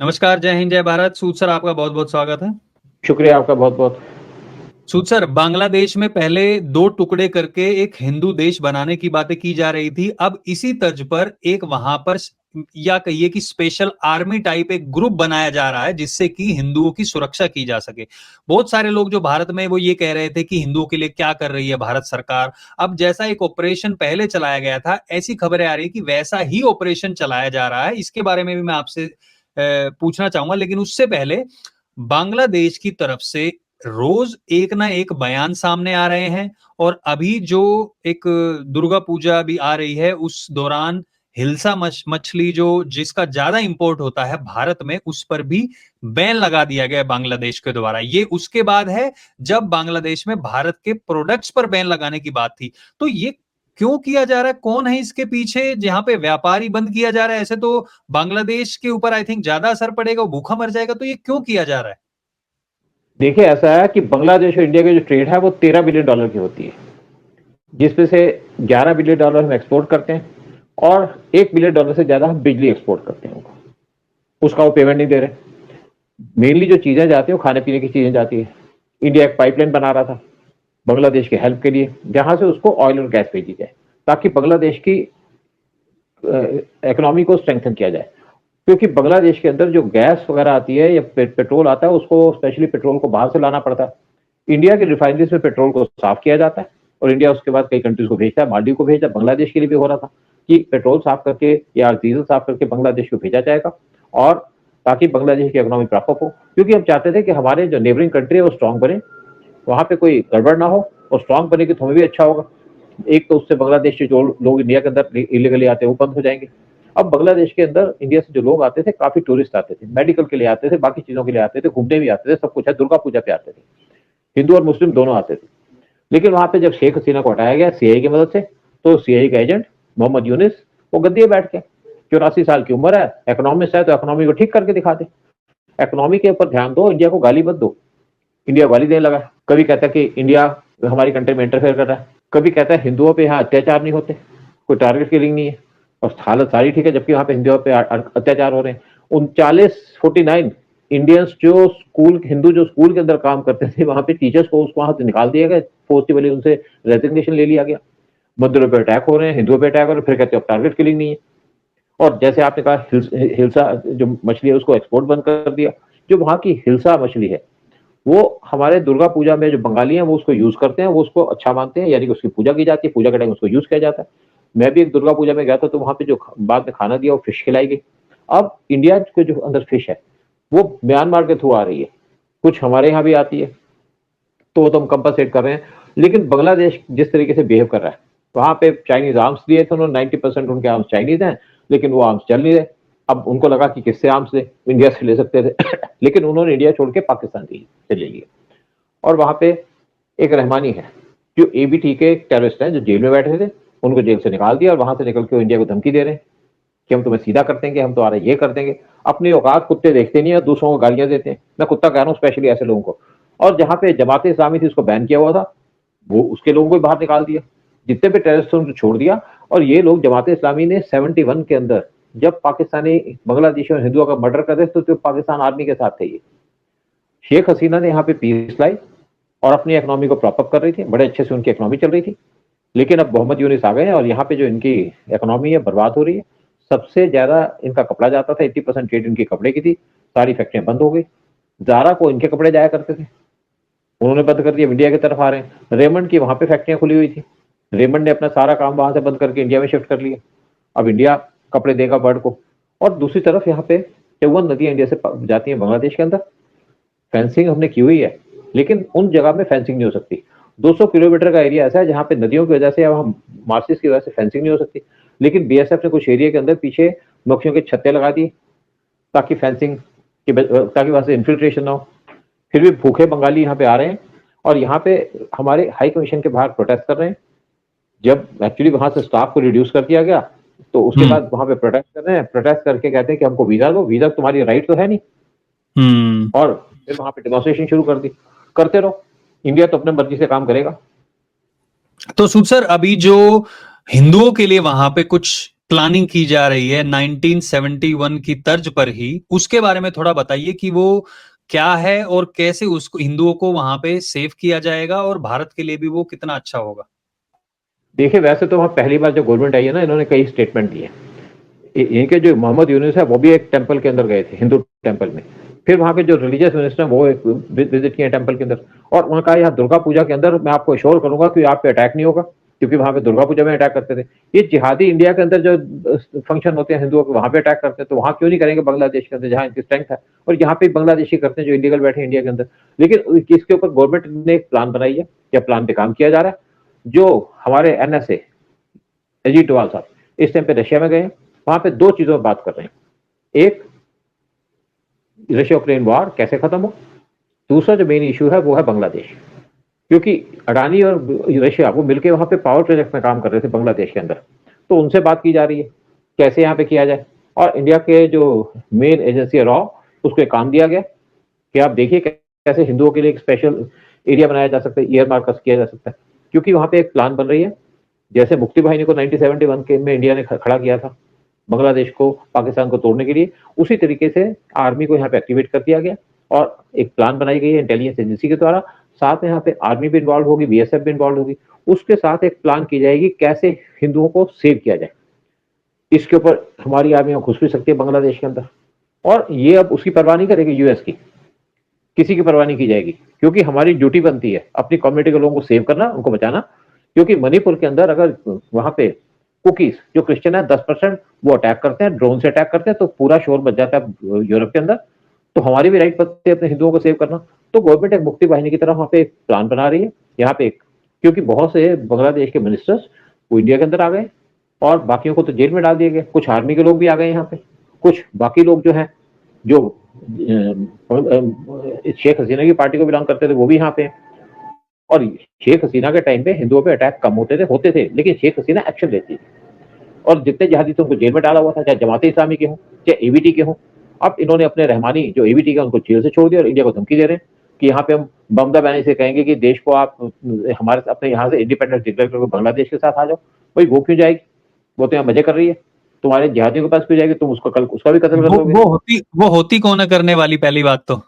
नमस्कार, जय हिंद, जय भारत। सूद सर, आपका बहुत बहुत स्वागत है। शुक्रिया आपका बहुत बहुत। सूद सर, बांग्लादेश में पहले दो टुकड़े करके एक हिंदू देश बनाने की बातें की जा रही थी। अब इसी तर्ज पर एक वहां पर या कहिए कि स्पेशल आर्मी टाइप एक ग्रुप बनाया जा रहा है जिससे कि हिंदुओं की सुरक्षा की जा सके। बहुत सारे लोग जो भारत में वो ये कह रहे थे कि हिंदुओं के लिए क्या कर रही है भारत सरकार। अब जैसा एक ऑपरेशन पहले चलाया गया था, ऐसी खबरें आ रही है कि वैसा ही ऑपरेशन चलाया जा रहा है। इसके बारे में भी मैं आपसे पूछना चाहूंगा, लेकिन उससे पहले बांग्लादेश की तरफ से रोज एक ना एक बयान सामने आ रहे हैं। और अभी जो एक दुर्गा पूजा भी आ रही है, उस दौरान हिल्सा मछली जो जिसका ज्यादा इंपोर्ट होता है भारत में, उस पर भी बैन लगा दिया गया बांग्लादेश के द्वारा। ये उसके बाद है जब बांग्लादेश में भारत के प्रोडक्ट्स पर बैन लगाने की बात थी। तो ये क्यों किया जा रहा है? कौन है इसके पीछे? जहां पे व्यापारी बंद किया जा रहा है, ऐसे तो बांग्लादेश के ऊपर आई थिंक ज्यादा असर पड़ेगा, वो भूखा मर जाएगा। तो ये क्यों किया जा रहा है? देखिए, ऐसा है कि बांग्लादेश और इंडिया की जो ट्रेड है वो $13 बिलियन की होती है, जिसमें से $11 बिलियन हम एक्सपोर्ट करते हैं और $1 बिलियन से ज्यादा हम बिजली एक्सपोर्ट करते हैं। उसका वो पेमेंट नहीं दे रहे। मेनली जो चीजें जाती है वो खाने पीने की चीजें जाती है। इंडिया एक पाइपलाइन बना रहा था बांग्लादेश के हेल्प के लिए, जहां से उसको ऑयल और गैस भेजी जाए ताकि बांग्लादेश की इकोनॉमी को स्ट्रेंथन किया जाए। क्योंकि बांग्लादेश के अंदर जो गैस वगैरह आती है या पेट्रोल आता है, उसको स्पेशली पेट्रोल को बाहर से लाना पड़ता है। इंडिया की रिफाइनरीज में पेट्रोल को साफ किया जाता है और इंडिया उसके बाद कई कंट्रीज को भेजता है। मालदीव को भेजा, बांग्लादेश के लिए भी हो रहा था कि पेट्रोल साफ करके या डीजल साफ करके बांग्लादेश को भेजा जाएगा, और ताकि बांग्लादेश की इकोनॉमी प्रॉपर हो। क्योंकि हम चाहते थे कि हमारे जो नेबरिंग कंट्री है वो स्ट्रांग बने, वहां पे कोई गड़बड़ ना हो, और स्ट्रांग बनेगी तो हमें भी अच्छा होगा। एक तो उससे बांग्लादेश से जो लोग इंडिया के अंदर इलीगली आते हैं वो बंद हो जाएंगे। अब बांग्लादेश के अंदर इंडिया से जो लोग आते थे, काफी टूरिस्ट आते थे, मेडिकल के लिए आते थे, बाकी चीजों के लिए आते थे, घूमने भी आते थे, सब कुछ है, दुर्गा पूजा पे आते थे, हिंदू और मुस्लिम दोनों आते थे। लेकिन वहां पे जब शेख हसीना को हटाया गया सीआई की मदद से, तो सीआई का एजेंट मोहम्मद यूनिस वो गद्दी बैठ के, 84 साल की उम्र है, इकोनॉमिस्ट है, तो इकोनॉमी को ठीक करके दिखा दे। इकोनॉमी के ऊपर ध्यान दो, इंडिया को गाली मत दो। इंडिया गाली देने लगा। कभी कहता है कि इंडिया हमारी कंट्री में इंटरफेयर कर रहा है, कभी कहता है हिंदुओं पे यहाँ अत्याचार नहीं होते, कोई टारगेट किलिंग नहीं है, और हालत सारी ठीक है, जबकि वहां पे हिंदुओं पे अत्याचार हो रहे हैं। 39 इंडियंस जो स्कूल हिंदू जो स्कूल के अंदर काम करते थे, वहां पे टीचर्स को वहां से निकाल दिया गया फोर्सिबली, उनसे रेजिग्नेशन ले लिया गया। मंदिरों पे अटैक हो रहे हैं, हिंदुओं पे अटैक हो रहे हैं, फिर कहते हैं टारगेट किलिंग नहीं है। और जैसे आपने कहा हिल्सा जो मछली है उसको एक्सपोर्ट बंद कर दिया। जो वहां की हिल्सा मछली है वो हमारे दुर्गा पूजा में जो बंगाली हैं वो उसको यूज करते हैं, वो उसको अच्छा मानते हैं, यानी कि उसकी पूजा की जाती है, पूजा के टाइम उसको यूज किया जाता है। मैं भी एक दुर्गा पूजा में गया था, तो वहां पे जो बाद में खाना दिया वो फिश खिलाई गई। अब इंडिया के जो अंदर फिश है वो म्यांमार के थ्रू आ रही है, कुछ हमारे यहाँ भी आती है, तो हम कंपनसेट कर रहे हैं। लेकिन बांग्लादेश जिस तरीके से बिहेव कर रहा है, वहां पे चाइनीज आर्म्स दिए थे उन्होंने, 90% उनके आर्म्स चाइनीज हैं, लेकिन वो आर्म्स चल नहीं रहे। अब उनको लगा कि किससे आर्म्स ले, इंडिया से ले सकते थे लेकिन उन्होंने इंडिया छोड़ के पाकिस्तान से ले लिया। और वहां पे एक रहमानी है जो एबीटी के टेररिस्ट हैं, जो जेल में बैठे थे, उनको जेल से निकाल दिया और वहां से निकल के इंडिया को धमकी दे रहे हैं कि हम तुम्हें सीधा कर देंगे, हम तुम्हारा ये कर देंगे। अपनी औकात कुत्ते देखते नहीं है, दूसरों को गालियां देते हैं। मैं कुत्ता कह रहा हूँ स्पेशली ऐसे लोगों को। और जहां पे जमात इस्लामी थी उसको बैन किया हुआ था, वो उसके लोगों को भी बाहर निकाल दिया, जितने भी टेररिस्ट थे उनको छोड़ दिया। और ये लोग जमात इस्लामी ने 71 के अंदर जब पाकिस्तानी बांग्लादेशी और हिंदुओं का मर्डर कर रहे थे, तो पाकिस्तान आर्मी के साथ थे। ये शेख हसीना ने यहाँ पे पीस लाई और अपनी इकोनॉमी को प्रॉप अप कर रही थी, बड़े अच्छे से उनकी इकोनॉमी चल रही थी। लेकिन अब मोहम्मद यूनिस आ गए हैं और यहाँ पे जो इनकी इकोनॉमी है बर्बाद हो रही है। सबसे ज्यादा इनका कपड़ा जाता था, 80% ट्रेड इनकी कपड़े की थी, सारी फैक्ट्रियां बंद हो गई। जारा को इनके कपड़े जाया करते थे, उन्होंने बंद कर दिया, इंडिया की तरफ आ रहे हैं। रेमंड की वहां पे फैक्ट्रियां खुली हुई थी, रेमंड ने अपना सारा काम वहां से बंद करके इंडिया में शिफ्ट कर लिया। अब इंडिया कपड़े देगा वर्ल्ड को। और दूसरी तरफ यहाँ पे 54 नदियां इंडिया से जाती हैं बांग्लादेश के अंदर। फेंसिंग हमने की हुई है, लेकिन उन जगह में फेंसिंग नहीं हो सकती। 200 किलोमीटर का एरिया ऐसा है जहां पे नदियों की वजह से या मार्सिस की वजह से फेंसिंग नहीं हो सकती। लेकिन बीएसएफ ने कुछ एरिया के अंदर पीछे मक्खियों के छत्ते लगा दिए ताकि फेंसिंग ताकि वहां से इन्फिल्ट्रेशन ना हो। फिर भी भूखे बंगाली यहाँ पे आ रहे हैं और यहाँ पे हमारे हाई कमीशन के बाहर प्रोटेस्ट कर रहे हैं। जब एक्चुअली वहां से स्टाफ को रिड्यूस कर दिया गया, तो उसके बाद वहां पे प्रोटेस्ट कर रहे हैं, प्रोटेस्ट करके कहते हैं कि हमको वीजा दो, वीजा तुम्हारी राइट तो है नहीं। और फिर वहां पे डेमोन्स्ट्रेशन शुरू कर दी। करते रहो, इंडिया तो अपने मर्जी से काम करेगा। तो सूद सर, अभी जो हिंदुओं के लिए वहां पे कुछ प्लानिंग की जा रही है 1971 की तर्ज पर ही, उसके बारे में थोड़ा बताइए कि वो क्या है और कैसे उसको हिंदुओं को वहां पे सेव किया जाएगा और भारत के लिए भी वो कितना अच्छा होगा। देखिए, वैसे तो वहाँ पहली बार जो गवर्नमेंट आई है ना, इन्होंने कई स्टेटमेंट दिए। इनके जो मोहम्मद यूनुस है वो भी एक टेंपल के अंदर गए थे, हिंदू टेंपल में। फिर वहाँ के जो रिलीजियस मिनिस्टर हैं वो एक विजिट किए टेंपल के अंदर, और उन्होंने कहा यहाँ दुर्गा पूजा के अंदर मैं आपको श्योर करूंगा कि आप पे अटैक नहीं होगा, क्योंकि वहाँ पे दुर्गा पूजा में अटैक करते थे। ये जिहादी इंडिया के अंदर जो फंक्शन होते हैं हिंदुओं के, वहाँ पे अटैक करते हैं, तो वहाँ क्यों नहीं करेंगे बांग्लादेश के अंदर जहाँ इनकी स्ट्रेंथ है। और यहाँ पे बांग्लादेशी करते हैं जो इलीगल बैठे इंडिया के अंदर। लेकिन इसके ऊपर गवर्नमेंट ने एक प्लान बनाई है, या प्लान पे काम किया जा रहा है। जो हमारे NSA अजीत डोवाल साहब इस टाइम पे रशिया में गए, वहां पे दो चीजों पर बात कर रहे हैं। एक, रशिया यूक्रेन वॉर कैसे खत्म हो। दूसरा जो मेन इशू है वो है बांग्लादेश, क्योंकि अडानी और रशिया वो मिलकर वहां पे पावर प्रोजेक्ट में काम कर रहे थे बांग्लादेश के अंदर। तो उनसे बात की जा रही है कैसे यहाँ पे किया जाए। और इंडिया के जो मेन एजेंसी है रॉ, उसको एक काम दिया गया कि आप देखिए कैसे हिंदुओं के लिए एक स्पेशल एरिया बनाया जा सकता है, ईयर मार्कस किया जा सकता है। क्योंकि वहां पे एक प्लान बन रही है, जैसे मुक्ति वाहिनी को 1971 के में इंडिया ने खड़ा किया था बांग्लादेश को, पाकिस्तान को तोड़ने के लिए, उसी तरीके से आर्मी को यहाँ पे एक्टिवेट कर दिया गया। और एक प्लान बनाई गई है इंटेलिजेंस एजेंसी के द्वारा। साथ में यहाँ पे आर्मी भी इन्वॉल्व होगी, BSF भी इन्वॉल्व होगी। उसके साथ एक प्लान की जाएगी कैसे हिंदुओं को सेव किया जाए। इसके ऊपर हमारी आर्मी घुस भी सकती है बांग्लादेश के अंदर, और ये अब उसकी परवाह नहीं करेगी यूएस की, किसी की परवाह नहीं की जाएगी, क्योंकि हमारी ड्यूटी बनती है अपनी कम्युनिटी के लोगों को सेव करना, उनको बचाना। क्योंकि मणिपुर के अंदर अगर वहां पे कुकीज जो क्रिश्चियन है 10% वो अटैक करते हैं, ड्रोन से अटैक करते हैं, तो पूरा शोर बच जाता है यूरोप के अंदर। तो हमारी भी राइट बनती है अपने हिंदुओं को सेव करना। तो गवर्नमेंट एक मुक्ति वाहिनी की तरह वहां पे एक प्लान बना रही है यहाँ पे क्योंकि बहुत से बांग्लादेश के मिनिस्टर्स वो इंडिया के अंदर आ गए, और बाकियों को तो जेल में डाल दिए गए। कुछ आर्मी के लोग भी आ गए यहाँ पे, कुछ बाकी लोग जो है जो शेख हसीना की पार्टी को बिलोंग करते थे वो भी यहाँ पे। और शेख हसीना के टाइम पे हिंदुओं पे अटैक कम होते थे, लेकिन शेख हसीना एक्शन लेती थी। और जितने जिहादी थे उनको जेल में डाला हुआ था, चाहे जमाते इस्लामी के हों चाहे ABT के हों। अब इन्होंने अपने रहमानी जो ABT का उनको जेल से छोड़ दिया, और इंडिया को धमकी दे रहे हैं कि यहाँ पे हम ममता बनर्जी से कहेंगे कि देश को आप हमारे अपने यहाँ से इंडिपेंडेंस डिक्लेयर करके बांग्लादेश के साथ आ जाओ। भाई वो क्यों जाएगी, वो तो यहाँ मजे कर रही है। तुम्हारे जिहादियों के पास क्यों जाएगी, तुम उसको कल उसका भी कत्ल कर दोगे। वो होती कौन है करने वाली, पहली बात तो।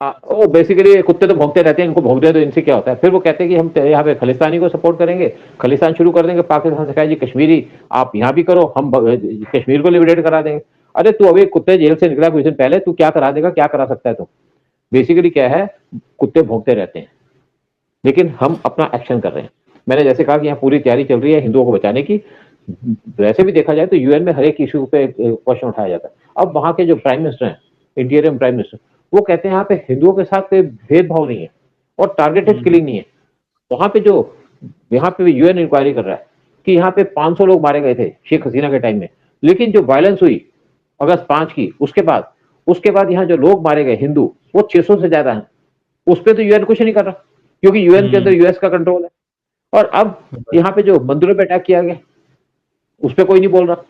वो बेसिकली कुत्ते तो भौंकते रहते हैं, इनको भौंक दे तो इनसे क्या होता है। फिर वो कहते हैं कि हम यहाँ पे खालिस्तानी को सपोर्ट करेंगे, खालिस्तान शुरू कर देंगे। पाकिस्तान से कहा जी कश्मीरी आप यहाँ भी करो, हम कश्मीर को लिबरेट करा देंगे। अरे तू अभी कुत्ते जेल से निकला कुछ दिन पहले, तू क्या करा देगा, क्या करा सकता है तू। बेसिकली क्या है, कुत्ते भौंकते रहते हैं, लेकिन हम अपना एक्शन कर रहे हैं। मैंने जैसे कहा कि यहाँ पूरी तैयारी चल रही है हिंदुओं को बचाने की। वैसे भी देखा जाए तो UN में हर एक इशू पे क्वेश्चन उठाया जाता है। अब वहां के जो प्राइम मिनिस्टर हैं, इंटीरियम प्राइम मिनिस्टर, वो कहते हैं यहाँ पे हिंदुओं के साथ कोई भेदभाव नहीं है और टारगेटेड किलिंग नहीं है। वहां पे जो यहाँ पे UN इंक्वायरी कर रहा है कि यहाँ पे 500 लोग मारे गए थे शेख हसीना के टाइम में, लेकिन जो वायलेंस हुई अगस्त 5 की उसके बाद यहाँ जो लोग मारे गए हिंदू वो 600 से ज्यादा है। उस पर तो UN कुछ नहीं कर रहा, क्योंकि UN के अंदर US का कंट्रोल है। और अब यहाँ पे जो मंदिरों पे अटैक किया गया उस पर कोई नहीं बोल रहा,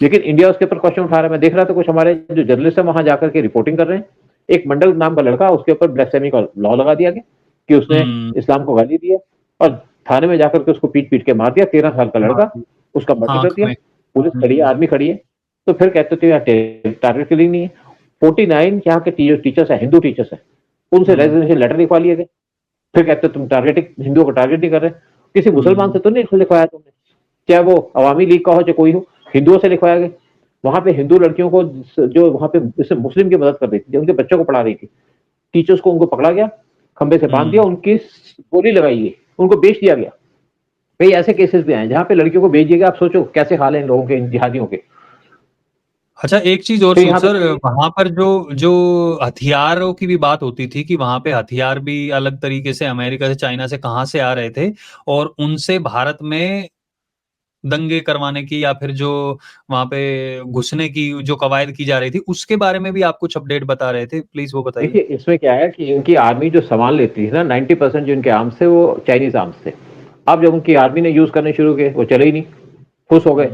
लेकिन इंडिया उसके ऊपर क्वेश्चन उठा रहा है। मैं देख रहा था कुछ हमारे जो जर्नलिस्ट है वहां जाकर के रिपोर्टिंग कर रहे हैं। एक मंडल नाम का लड़का, उसके ऊपर ब्लेसेमी का लॉ लगा दिया गया कि उसने इस्लाम को गाली दी है, और थाने में जाकर के उसको पीट पीट के मार दिया। 13 साल का लड़का, उसका मर्डर कर दिया। पुलिस खड़ी है, आर्मी खड़ी है, तो फिर कहते थे यहाँ टारगेट किलिंग नहीं है। 49 यहाँ के टीचर्स है, हिंदू टीचर्स है, उनसे रेजिग्नेशन लेटर लिखवा लिए गए। फिर कहते तुम टारगेटिंग हिंदुओं को टारगेट नहीं कर रहे। किसी मुसलमान से तो नहीं लिखवाया तुमने, चाहे वो अवामी लीग का हो चाहे कोई हो, हिंदुओं से लिखवाया गया। वहां पे हिंदू लड़कियों को जो वहां पे जैसे मुस्लिम की मदद कर रही थी, उनके बच्चों को पढ़ा रही थी, टीचर्स को उनको पकड़ा गया, खंबे से बांध दिया, उनकी गोली लगाई गई, उनको बेच दिया गया। कई ऐसे केसेस भी आए जहां पे लड़कियों को बेच दिया गया। आप सोचो कैसे हाल है इन लोगों के, इन जिहादियों के। अच्छा, एक चीज और फिर सूद यहाँ सर, पे वहां पर जो जो हथियारों की भी बात होती थी कि वहां पे हथियार भी अलग तरीके से अमेरिका से, चाइना से कहाँ से आ रहे थे, और उनसे भारत में दंगे करवाने की या फिर जो वहां पे घुसने की जो कवायद की जा रही थी, उसके बारे में भी आप कुछ अपडेट बता रहे थे, प्लीज वो बताइए। देखिए इसमें क्या है कि इनकी आर्मी जो सामान लेती थी ना, 90% जो इनके आर्म्स थे वो चाइनीज आर्म्स थे। अब जब उनकी आर्मी ने यूज करने शुरू किए, वो चले ही नहीं, खुश हो गए।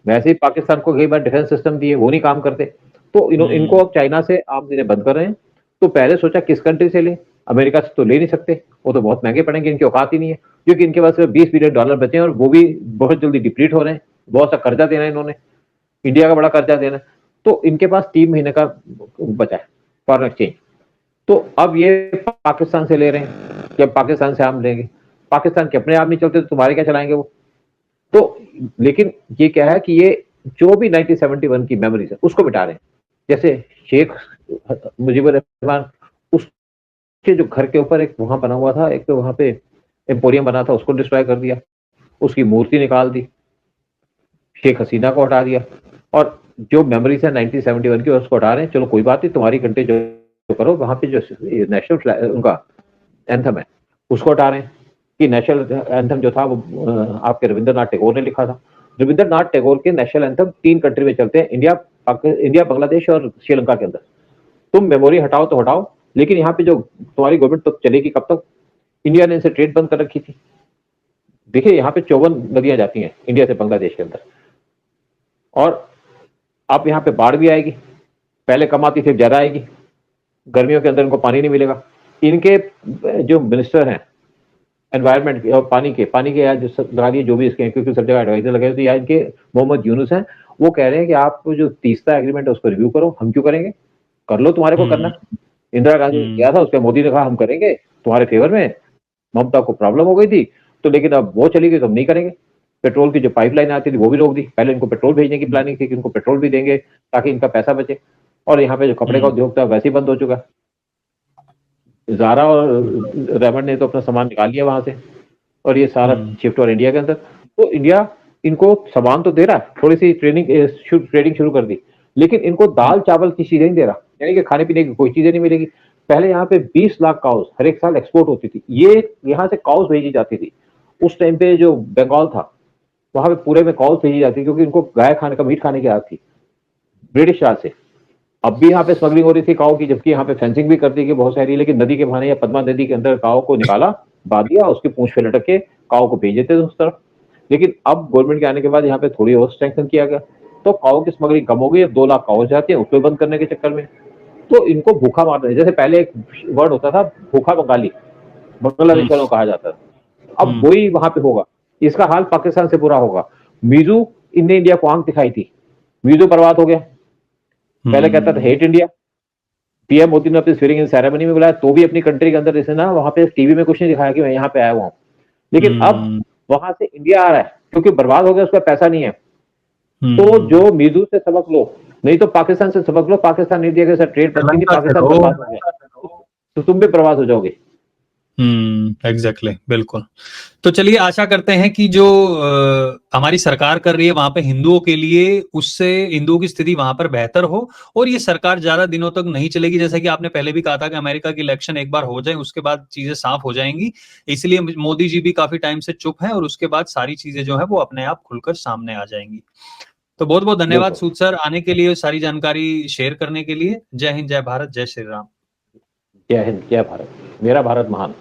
वैसे ही पाकिस्तान को कई बार डिफेंस सिस्टम दिए, वो नहीं काम करते, तो इनको अब चाइना से आर्म्स देने बंद कर रहे हैं। तो पहले सोचा किस कंट्री से लें, अमेरिका से तो ले नहीं सकते, वो तो बहुत महंगे पड़ेंगे, इनकी औकात ही नहीं है। क्योंकि इनके पास $20 बिलियन बचे हैं और वो भी बहुत जल्दी डिप्लीट हो रहे हैं। बहुत सा कर्जा देना है इन्होंने, इंडिया का बड़ा कर्जा देना है, तो इनके पास 3 महीने का बचा है फॉरेन एक्सचेंज। तो अब ये पाकिस्तान से ले रहे हैं, जब पाकिस्तान से हम लेंगे, पाकिस्तान के अपने आप नहीं चलते तो तुम्हारे क्या चलाएंगे वो। तो लेकिन ये क्या है कि ये जो भी 1971 की मेमोरीज है उसको मिटा रहे हैं। जैसे शेख मुजीबुर रहमान, उसके जो घर के ऊपर एक वहां बना हुआ था, एक तो वहां पे एम्पोरियम बना था, उसको डिस्ट्रॉय कर दिया, उसकी मूर्ति निकाल दी, शेख हसीना को हटा दिया, और जो मेमोरीज है 1971 की उसको हटा रहे हैं। चलो कोई बात नहीं, तुम्हारी कंट्री जो करो, वहां पे जो नेशनल उनका एंथम है उसको हटा रहे हैं, कि नेशनल एंथम जो था वो आपके रविंद्रनाथ टैगोर ने लिखा था। रविंद्रनाथ टैगोर के नेशनल एंथम 3 कंट्री में चलते हैं, इंडिया, बांग्लादेश और श्रीलंका के अंदर। तुम मेमोरी हटाओ तो हटाओ, लेकिन यहाँ पे जो तुम्हारी गवर्नमेंट तो चलेगी कब तक। इंडिया ने इनसे ट्रेड बंद कर रखी थी। देखिए यहाँ पे 54 नदियां जाती हैं इंडिया से बांग्लादेश के अंदर, और अब यहाँ पे बाढ़ भी आएगी, पहले कम आती थी, ज्यादा आएगी, गर्मियों के अंदर इनको पानी नहीं मिलेगा। इनके जो मिनिस्टर हैं एनवायरमेंट और पानी के यार जो लगा दिए जो भी इसके, क्योंकि सब जगह एडवाइजर लगे, तो यार इनके मोहम्मद यूनुस हैं, वो कह रहे हैं कि आप जो तीसरा एग्रीमेंट है उसको रिव्यू करो। हम क्यों करेंगे, कर लो, तुम्हारे को करना। इंदिरा गांधी ने किया था, उसके मोदी ने कहा हम करेंगे तुम्हारे फेवर में, ममता को प्रॉब्लम हो गई थी तो, लेकिन अब वो चली गई तो हम नहीं करेंगे। पेट्रोल की जो पाइपलाइन आती थी वो भी रोक दी, पहले इनको पेट्रोल भेजने की प्लानिंग थी कि इनको पेट्रोल भी देंगे ताकि इनका पैसा बचे, और यहाँ पे जो कपड़े का उद्योग था वैसे ही बंद हो चुका है। जारा और रेमंड ने तो अपना सामान निकाल लिया वहां से, और ये सारा शिफ्ट और इंडिया के अंदर। तो इंडिया इनको सामान तो दे रहा है, थोड़ी सी ट्रेडिंग शुरू कर दी, लेकिन इनको दाल चावल की चीजें नहीं दे रहा, यानी कि खाने पीने की कोई चीजें नहीं मिलेगी। पहले यहाँ पे 20 लाख काउस हर एक साल एक्सपोर्ट होती थी, ये यहाँ से काउस भेजी जाती थी। उस टाइम पे जो बंगाल था वहां पे पूरे में काउस भेजी जाती थी, क्योंकि इनको गाय खाने का, मीट खाने की आदत थी ब्रिटिश राज से। अब भी यहाँ पे स्मगलिंग हो रही थी काऊ की, जबकि यहाँ पे फेंसिंग भी कर दी गई बहुत सारी, लेकिन नदी के बहाने या पद्मा नदी के अंदर काऊ को निकाला, बांध दिया, उसकी पूंछ पे लटक के काऊ को भेज देते थे उस तरफ। लेकिन अब गवर्नमेंट के आने के बाद यहाँ पे थोड़ी और स्ट्रेंथन किया गया, तो काऊ की स्मगलिंग कम हो गई। अब 2 लाख काऊ जाती है, उसको बंद करने के चक्कर में तो इनको भूखा मार रहे हैं। जैसे पहले एक वर्ड होता था भूखा बंगाली, बांग्लादेश वालों को कहा जाता था, अब वही वहां पे होगा। इसका हाल पाकिस्तान से बुरा होगा। मीजू, इनने इंडिया को आंख दिखाई थी, मीजू बर्बाद हो गया। पहले कहता था हेट इंडिया, पीएम मोदी ने अपनी स्वीयरिंग इन सेरेमनी में बुलाया तो भी अपनी कंट्री के अंदर जैसे ना, वहां पे टीवी में कुछ नहीं दिखाया कि मैं यहाँ पे आया हुआ हूँ। लेकिन अब वहां से इंडिया आ रहा है क्योंकि बर्बाद हो गया, उसका पैसा नहीं है। तो जो मीजू से सबक लो, नहीं तो पाकिस्तान से सबक लो। पाकिस्तान नहीं दिया सर, ट्रेड बंद की थी, पाकिस्तान बर्बाद हो गया, तो तुम भी बर्बाद हो जाओगे। एग्जैक्टली, बिल्कुल। तो चलिए आशा करते हैं कि जो हमारी सरकार कर रही है वहां पे हिंदुओं के लिए, उससे हिंदुओं की स्थिति वहां पर बेहतर हो, और ये सरकार ज्यादा दिनों तक नहीं चलेगी। जैसा कि आपने पहले भी कहा था कि अमेरिका की इलेक्शन एक बार हो जाए उसके बाद चीजें साफ हो जाएंगी, इसलिए मोदी जी भी काफी टाइम से चुप हैं, और उसके बाद सारी चीजें जो है वो अपने आप खुलकर सामने आ जाएंगी। तो बहुत बहुत धन्यवाद सूद सर आने के लिए, सारी जानकारी शेयर करने के लिए। जय हिंद, जय भारत, जय श्री राम। जय हिंद, जय भारत, मेरा भारत महान।